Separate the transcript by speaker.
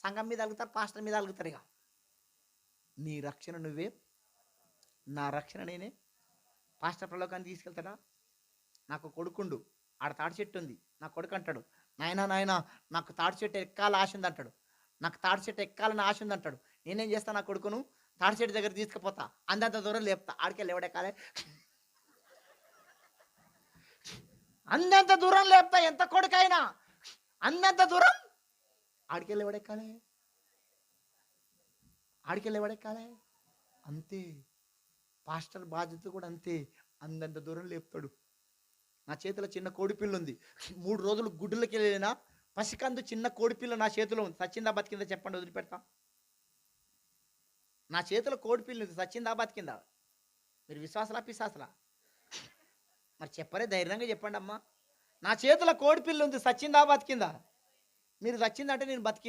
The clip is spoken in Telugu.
Speaker 1: సంఘం మీద అలుగుతారు, పాస్టర్ మీద అలుగుతారు ఇక. నీ రక్షణ నువ్వే, నా రక్షణ నేనే. పాస్టర్ ప్రలోకాన్ని తీసుకెళ్తాడా? నాకు కొడుకుండు, ఆడ తాడి చెట్టు ఉంది, నా కొడుకు అంటాడు, నాయనా నాయనా నాకు తాడి చెట్టు ఎక్కాల ఆశ ఉంది అంటాడు, నాకు తాడి చెట్టు ఎక్కాలని ఆశ ఉంది అంటాడు. నేనేం చేస్తా, నా కొడుకును తాడి చెట్టు దగ్గర తీసుకుపోతా, అందంత దూరం లేపుతా, ఆడికెళ్ళి ఎవడెక్కాలి, అందంత దూరం లేపుతా, ఎంత కొడుకైనా అందంత దూరం ఆడికెళ్ళి ఎవడెక్కాలి, ఆడికెళ్ళి ఎవడెక్కాలి. అంతే పాస్టర్ బాధ్యత కూడా అంతే, అందంత దూరం లేపుతాడు. నా చేతిలో చిన్న కోడిపిల్ల ఉంది, 3 రోజులు గుడ్డులకి వెళ్ళినా పసికందు చిన్న కోడిపిల్ల నా చేతిలో ఉంది, సచ్చిందా బతికిందా చెప్పండి, వదిలిపెడతా? నా చేతిలో కోడిపిల్ల ఉంది, సచ్చిందా బతికిందా? మీరు విశ్వాసలా పిశాసలా? మరి చెప్పరే, ధైర్యంగా చెప్పండి అమ్మా. నా చేతిలో కోడిపిల్ల ఉంది, సచ్చిందా బతికిందా? మీరు సచ్చిందంటే నేను బతికి